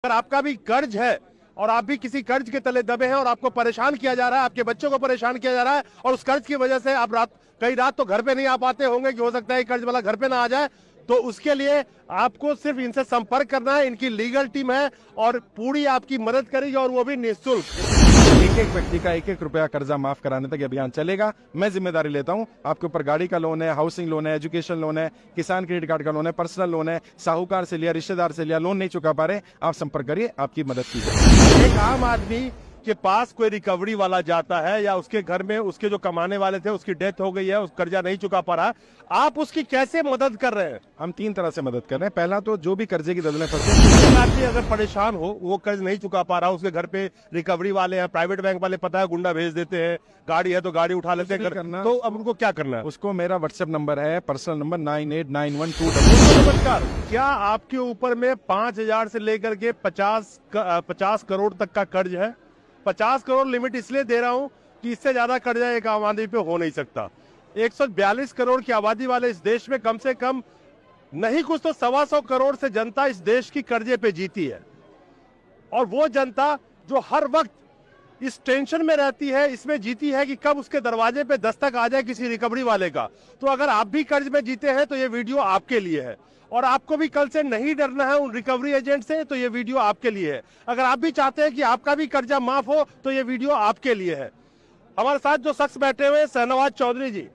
अगर आपका भी कर्ज है और आप भी किसी कर्ज के तले दबे हैं और आपको परेशान किया जा रहा है, आपके बच्चों को परेशान किया जा रहा है और उस कर्ज की वजह से आप कई रात तो घर पे नहीं आ पाते होंगे कि हो सकता है कर्ज वाला घर पे ना आ जाए, तो उसके लिए आपको सिर्फ इनसे संपर्क करना है। इनकी लीगल टीम है और पूरी आपकी मदद करेगी और वो भी निःशुल्क। एक एक व्यक्ति का एक एक रुपया कर्जा माफ कराने तक अभियान चलेगा। मैं जिम्मेदारी लेता हूं। आपके ऊपर गाड़ी का लोन है, हाउसिंग लोन है, एजुकेशन लोन है, किसान क्रेडिट कार्ड का लोन है, पर्सनल लोन है, साहूकार से लिया, रिश्तेदार से लिया, लोन नहीं चुका पा रहे, आप संपर्क करिए, आपकी मदद की जाए। एक आम आदमी के पास कोई रिकवरी वाला जाता है या उसके घर में उसके जो कमाने वाले थे उसकी डेथ हो गई है, उस कर्जा नहीं चुका पा रहा, आप उसकी कैसे मदद कर रहे हैं? हम 3 तरह से मदद कर रहे हैं। पहला तो जो भी कर्जे की दलदलें फंसे, आदमी अगर परेशान हो, वो कर्ज नहीं चुका पा रहा, उसके घर पे रिकवरी वाले हैं, प्राइवेट बैंक वाले पता है गुंडा भेज देते हैं, गाड़ी है तो गाड़ी उठा लेते हैं, तो अब उनको क्या करना है? उसको मेरा व्हाट्सएप नंबर है, पर्सनल नंबर 989122। नमस्कार, क्या आपके ऊपर में 5,000 से लेकर के 50 करोड़ तक का कर्ज है? 50 करोड़ लिमिट इसलिए दे रहा हूं कि इससे ज्यादा कर्जा एक आम आदमी पे हो नहीं सकता। 142 करोड़ की आबादी वाले इस देश में कम से कम नहीं कुछ तो 125 करोड़ से जनता इस देश की कर्जे पे जीती है, और वो जनता जो हर वक्त इस टेंशन में रहती है, इसमें जीती है कि कब उसके दरवाजे पे दस्तक आ जाए किसी रिकवरी वाले का। तो अगर आप भी कर्ज में जीते हैं तो ये वीडियो आपके लिए है, और आपको भी कल से नहीं डरना है उन रिकवरी एजेंट से, तो ये वीडियो आपके लिए है। अगर आप भी चाहते हैं कि आपका भी कर्जा माफ हो तो ये वीडियो आपके लिए है। हमारे साथ जो शख्स बैठे हुए शहनवाज चौधरी जी,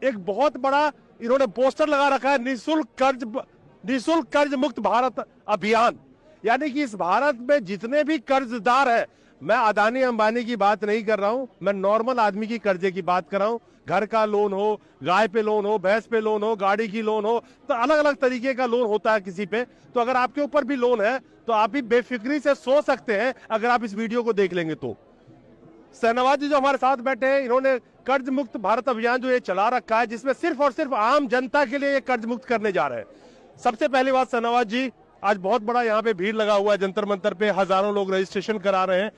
एक बहुत बड़ा इन्होंने पोस्टर लगा रखा है, निःशुल्क कर्ज मुक्त भारत अभियान। यानी कि इस भारत में जितने भी कर्जदार हैं, मैं अदानी अंबानी की बात नहीं कर रहा हूं, मैं नॉर्मल आदमी की कर्जे की बात कर रहा हूं। घर का लोन हो, गाय पे लोन हो, भैंस पे लोन हो, गाड़ी की लोन हो, तो अलग अलग तरीके का लोन होता है किसी पे। तो अगर आपके ऊपर भी लोन है तो आप भी बेफिक्री से सो सकते हैं अगर आप इस वीडियो को देख लेंगे तो। शहनवाज जी जो हमारे साथ बैठे हैं, इन्होंने कर्ज मुक्त भारत अभियान जो ये चला रखा है, जिसमें सिर्फ और सिर्फ आम जनता के लिए ये कर्ज मुक्त करने जा रहे हैं। सबसे पहली बात शहनवाज जी, आज बहुत बड़ा यहाँ पे भीड़ लगा हुआ है, जंतर मंतर पे हजारों लोग रजिस्ट्रेशन करा रहे हैं।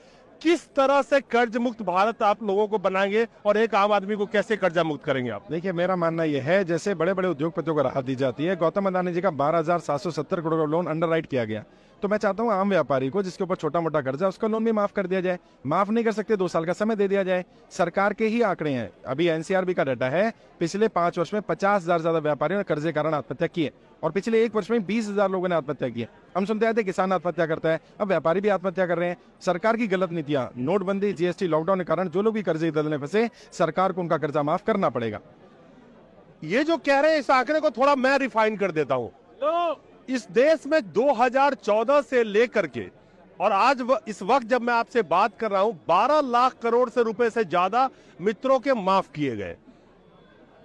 किस तरह से कर्ज मुक्त भारत आप लोगों को बनाएंगे और एक आम आदमी को कैसे कर्जा मुक्त करेंगे आप? देखिए, मेरा मानना यह है, जैसे बड़े बड़े उद्योगपतियों को राहत दी जाती है, गौतम अदानी जी का 12,770 करोड़ का लोन अंडरराइट किया गया, तो मैं चाहता हूं आम व्यापारी को जिसके ऊपर छोटा मोटा कर्जा, उसका लोन भी माफ कर दिया जाए। माफ नहीं कर सकते, 2 साल का समय दे दिया जाए। सरकार के ही आंकड़े हैं, अभी एनसीआरबी का डाटा है, पिछले 5 वर्ष में 50,000 से ज्यादा व्यापारियों ने कर्जे कारण आत्महत्या की है, और पिछले 1 वर्ष में 20,000 लोगों ने आत्महत्या की है। हम सुनते आते किसान आत्महत्या करता है, अब व्यापारी भी आत्महत्या कर रहे हैं। सरकार की गलत नीतियां, नोटबंदी, जीएसटी, लॉकडाउन के कारण जो लोग भी कर्जे दलने फंसे, सरकार को उनका कर्जा माफ करना पड़ेगा। ये जो कह रहे हैं, इस आंकड़े को थोड़ा मैं रिफाइन कर देता हूं। तो इस देश में 2014 से लेकर के और आज इस वक्त जब मैं आपसे बात कर रहा हूं, 12 लाख करोड़ से रुपए से ज्यादा मित्रों के माफ किए गए।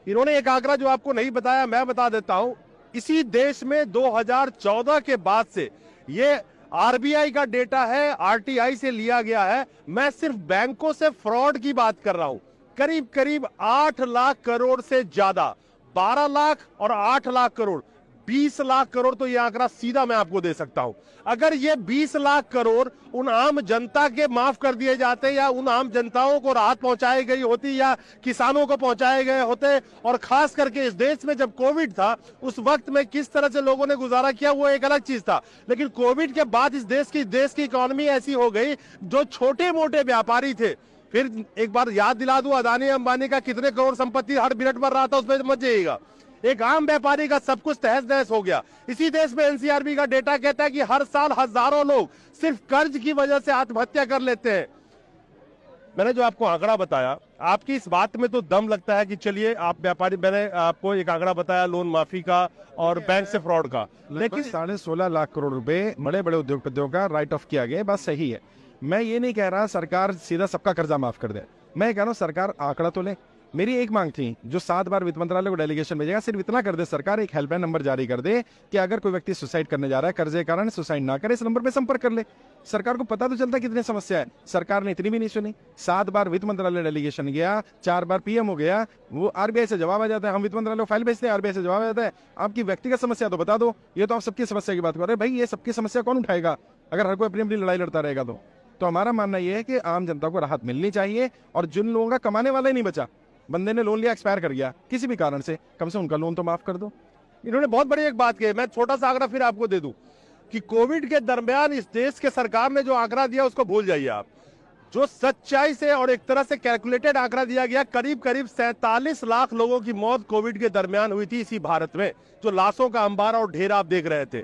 इन्होंने एक आंकड़ा जो आपको नहीं बताया, मैं बता देता हूं। इसी देश में 2014 के बाद से, ये आरबीआई का डेटा है, आरटीआई से लिया गया है, मैं सिर्फ बैंकों से फ्रॉड की बात कर रहा हूं, करीब करीब 8 लाख करोड़ से ज्यादा। 12 लाख और 8 लाख करोड़, 20 लाख करोड़, तो ये आंकड़ा सीधा मैं आपको दे सकता हूं। अगर ये 20 लाख करोड़ उन आम जनता के माफ कर दिए जाते, या उन आम जनताओं को राहत पहुंचाई गई होती, या किसानों को पहुंचाए गए होते, और खास करके इस देश में जब कोविड था उस वक्त में किस तरह से लोगों ने गुजारा किया, वो एक अलग चीज था। लेकिन कोविड के बाद इस देश की इकोनॉमी ऐसी हो गई, जो छोटे मोटे व्यापारी थे, फिर एक बार याद दिला दूं, अदानी अंबानी का कितने करोड़ संपत्ति हर मिनट बढ़ रहा था, उसमें समझ जाइएगा। एक आम व्यापारी का सब कुछ तहस नहस हो गया। इसी देश में एनसीआरबी का डेटा कहता है कि हर साल हजारों लोग सिर्फ कर्ज की वजह से आत्महत्या कर लेते हैं। मैंने जो आपको आंकड़ा बताया, आपकी इस बात में तो दम लगता है कि चलिए आप व्यापारी, मैंने आपको एक आंकड़ा बताया लोन माफी का और बैंक से फ्रॉड का, लेकिन 16.5 लाख करोड़ रुपए बड़े बड़े उद्योगपतियों का राइट ऑफ किया गया, बात सही है। मैं ये नहीं कह रहा सरकार सीधा सबका कर्जा माफ कर दे, मैं कह रहा हूं सरकार आंकड़ा तो ले। मेरी एक मांग थी, जो 7 बार वित्त मंत्रालय को डेलीगेशन भेजेगा, सिर्फ इतना कर दे सरकार, एक हेल्पलाइन नंबर जारी कर दे कि अगर कोई व्यक्ति सुसाइड करने जा रहा है, कर्जे के कारण, सुसाइड ना करे, इस नंबर पे संपर्क कर ले। सरकार को पता तो चलता कितनी समस्या है, सरकार ने इतनी भी नहीं सुनी। 7 बार वित्त मंत्रालय डेलीगेशन गया, 4 बार पीएम हो गया, वो आरबीआई से जवाब आ जाता है, हम वित्त मंत्रालय को फाइल भेजते हैं, आरबीआई से जवाब आ जाता है, आपकी व्यक्तिगत समस्या तो बता दो। ये तो आप सबकी समस्या की बात कर रहे हैं, भाई ये सबकी समस्या कौन उठाएगा अगर हर कोई अपनी अपनी लड़ाई लड़ता रहेगा तो हमारा मानना यह है कि आम जनता को राहत मिलनी चाहिए, और जिन लोगों का कमाने वाला ही नहीं बचा, बंदे ने लोन लिया, एक्सपायर कर गया किसी भी कारण से, कम से उनका लोन तो माफ कर दो। इन्होंने बहुत बड़ी एक बात कही, मैं छोटा सा आंकड़ा फिर आपको दे दूं। कि कोविड के दरमियान इस देश के सरकार ने जो आंकड़ा दिया उसको भूल जाइए आप। जो सच्चाई से और एक तरह से कैलकुलेटेड आंकड़ा दिया गया, करीब करीब 47 लाख लोगों की मौत कोविड के दरमियान हुई थी इसी भारत में, जो लाशों का अंबार और ढेर आप देख रहे थे।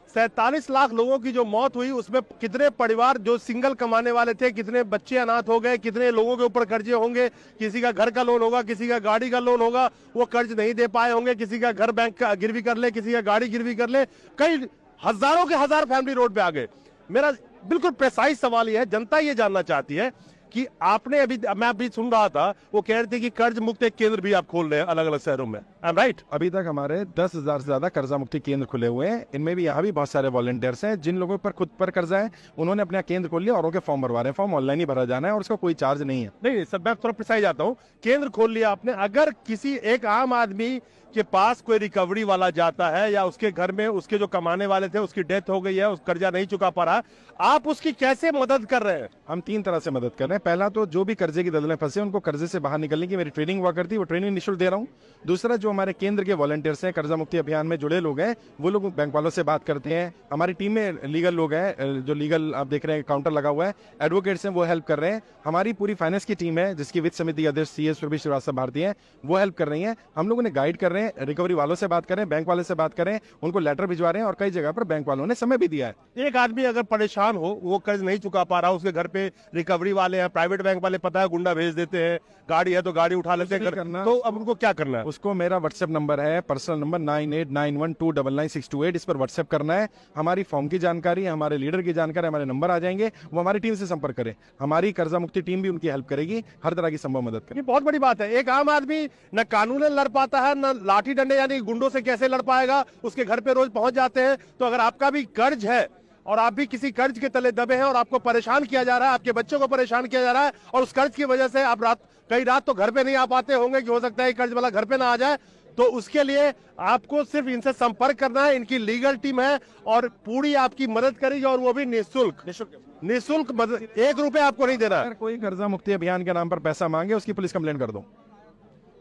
47 लाख लोगों की जो मौत हुई, उसमें कितने परिवार जो सिंगल कमाने वाले थे, कितने बच्चे अनाथ हो गए, कितने लोगों के ऊपर कर्जे होंगे, किसी का घर का लोन होगा, किसी का गाड़ी का लोन होगा, वो कर्ज नहीं दे पाए होंगे, किसी का घर बैंक का गिरवी कर ले, किसी का गाड़ी गिरवी कर ले, कई हजारों के हजार फैमिली रोड पे आ गए। मेरा बिल्कुल प्रेसाइज सवाल यह है, जनता ये जानना चाहती है कि आपने मैं अभी सुन रहा था, वो कह रहे थे कि कर्ज मुक्त एक केंद्र भी आप खोल रहे हैं अलग अलग शहरों में, आई एम राइट? अभी तक हमारे 10,000 से ज्यादा कर्जा मुक्ति केंद्र खुले हुए हैं। इनमें भी यहाँ भी बहुत सारे वॉलंटियर्स हैं। जिन लोगों पर खुद पर कर्जा है उन्होंने अपना केंद्र खोल लिया और उनके फॉर्म भरवा रहे हैं। फॉर्म ऑनलाइन ही भरा जाना है और उसका कोई चार्ज नहीं है। नहीं सब, मैं थोड़ा प्रिसाइज आता हूँ। केंद्र खोल लिया आपने, अगर किसी एक आम आदमी के पास कोई रिकवरी वाला जाता है या उसके घर में उसके जो कमाने वाले थे उसकी डेथ हो गई है, उस कर्जा नहीं चुका पा रहा, आप उसकी कैसे मदद कर रहे हैं? हम 3 तरह से मदद कर रहे हैं। पहला तो जो भी कर्जे की दलदल में फंसे उनको कर्जे से बाहर निकलने की मेरी ट्रेनिंग हुआ करती है, वो ट्रेनिंग निःशुल्क दे रहा हूँ। दूसरा, जो हमारे केंद्र के वॉलंटियर्स हैं, कर्जा मुक्ति अभियान में जुड़े लोग हैं, वो लोग बैंक वालों से बात करते हैं। हमारी टीम में लीगल लोग हैं, जो लीगल आप देख रहे हैं काउंटर लगा हुआ है, एडवोकेट्स हैं, वो हेल्प कर रहे हैं। हमारी पूरी फाइनेंस की टीम है जिसकी वित्त समिति अध्यक्ष CS सुरभि श्रीवास्तव भारती है, वो हेल्प कर रही है। हम लोगों ने गाइड कर रहे हैं, रिकवरी वालों से बात करें, बैंक वाले से बात करें, उनको लेटर भिजवा रहे हैं और कई जगह पर बैंक वालों ने समय भी दिया है। एक आदमी अगर परेशान हो, वो कर्ज नहीं चुका पा रहा, उसके घर पे रिकवरी वाले हैं, प्राइवेट बैंक वाले पता है गुंडा भेज देते हैं, गाड़ी है तो गाड़ी उठा लेते हैं, तो अब उनको क्या करना है? उसको मेरा व्हाट्सएप नंबर है, पर्सनल नंबर 9891299628, इस पर व्हाट्सएप करना है। हमारी फॉर्म की जानकारी, हमारे लीडर की जानकारी, हमारे नंबर आ जाएंगे, वो हमारी टीम से संपर्क करें। हमारी कर्जा मुक्ति टीम भी उनकी हेल्प करेगी, हर तरह की संभव मदद करेगी। ये बहुत बड़ी बात है। एक आम आदमी न कानून लड़ पाता है, न लाठी डंडे यानी गुंडों से कैसे लड़ पाएगा, उसके घर पे रोज पहुंच जाते हैं। तो अगर आपका भी कर्ज है और आप भी किसी कर्ज के तले दबे हैं और आपको परेशान किया जा रहा है, आपके बच्चों को परेशान किया जा रहा है और उस कर्ज की वजह से आप कई रात तो घर पे नहीं आ पाते होंगे कि हो सकता है कर्ज वाला घर पे ना आ जाए, तो उसके लिए आपको सिर्फ इनसे संपर्क करना है। इनकी लीगल टीम है और पूरी आपकी मदद करेगी और वो भी निःशुल्क मदद। 1 रुपए आपको नहीं देना। अगर कोई कर्जा मुक्ति अभियान के नाम पर पैसा मांगे उसकी पुलिस कंप्लेंट कर दो।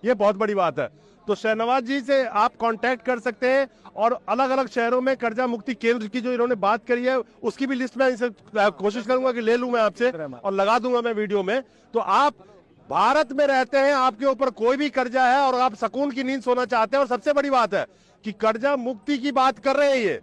ये बहुत बड़ी बात है। तो शहनवाज जी से आप कांटेक्ट कर सकते हैं और अलग अलग शहरों में कर्जा मुक्ति केंद्र की जो इन्होंने बात करी है उसकी भी लिस्ट में इनसे कोशिश करूंगा कि ले लूं मैं आपसे और लगा दूंगा मैं वीडियो में। तो आप भारत में रहते हैं, आपके ऊपर कोई भी कर्जा है और आप सुकून की नींद सोना चाहते हैं, और सबसे बड़ी बात है कि कर्जा मुक्ति की बात कर रहे हैं ये,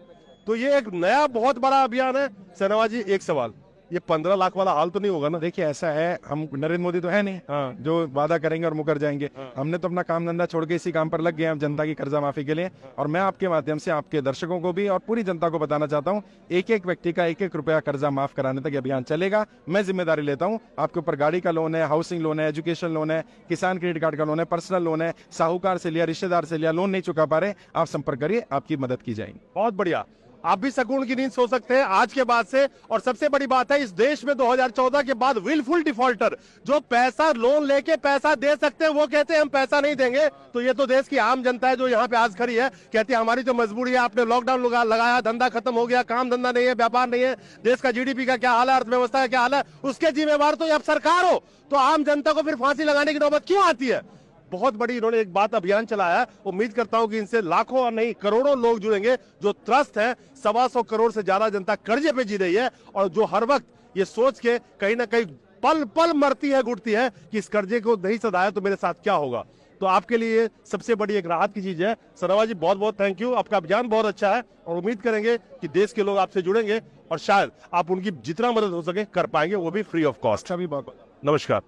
तो ये एक नया बहुत बड़ा अभियान है। शहनवाज जी एक सवाल, ये 15 लाख वाला हाल तो नहीं होगा ना? देखिए ऐसा है, हम नरेंद्र मोदी तो है नहीं जो वादा करेंगे और मुकर जाएंगे। हमने तो अपना काम धंधा छोड़ के इसी काम पर लग गए हैं जनता की कर्जा माफी के लिए। और मैं आपके माध्यम से आपके दर्शकों को भी और पूरी जनता को बताना चाहता हूं, एक एक व्यक्ति का 1-1 रुपया कर्जा माफ कराने तक अभियान चलेगा। मैं जिम्मेदारी लेता हूं। आपके ऊपर गाड़ी का लोन है, हाउसिंग लोन है, एजुकेशन लोन है, किसान क्रेडिट कार्ड का लोन है, पर्सनल लोन है, साहूकार से लिया, रिश्तेदार से लिया, लोन नहीं चुका पा रहे, आप संपर्क करिए, आपकी मदद की जाएगी। बहुत बढ़िया, आप भी सुकून की नींद सो सकते हैं आज के बाद से। और सबसे बड़ी बात है, इस देश में 2014 के बाद विलफुल डिफॉल्टर जो पैसा लोन लेके पैसा दे सकते हैं, वो कहते हैं हम पैसा नहीं देंगे। तो ये तो देश की आम जनता है जो यहाँ पे आज खड़ी है, कहती है हमारी तो मजबूरी है, आपने लॉकडाउन लगाया, धंधा खत्म हो गया, काम धंधा नहीं है, व्यापार नहीं है, देश का GDP का क्या हाल है, अर्थव्यवस्था का क्या हाल है, उसके जिम्मेवार तो आप सरकार हो। तो आम जनता को फिर फांसी लगाने की नौबत क्यों आती है? बहुत बड़ी इन्होंने एक बात अभियान चलाया है। उम्मीद करता हूं कि इनसे लाखों और नहीं करोड़ों लोग जुड़ेंगे जो त्रस्त हैं। 125 करोड़ से ज्यादा जनता कर्जे पे जी रही है और जो हर वक्त ये सोच के कहीं ना कहीं पल पल मरती है, घुटती है कि इस कर्जे को नहीं सधाया तो मेरे साथ क्या होगा। तो आपके लिए सबसे बड़ी एक राहत की चीज है। शहनवाज जी बहुत बहुत थैंक यू, आपका अभियान बहुत अच्छा है और उम्मीद करेंगे कि देश के लोग आपसे जुड़ेंगे और शायद आप उनकी जितना मदद हो सके कर पाएंगे, वो भी फ्री ऑफ कॉस्ट। अभी बहुत नमस्कार।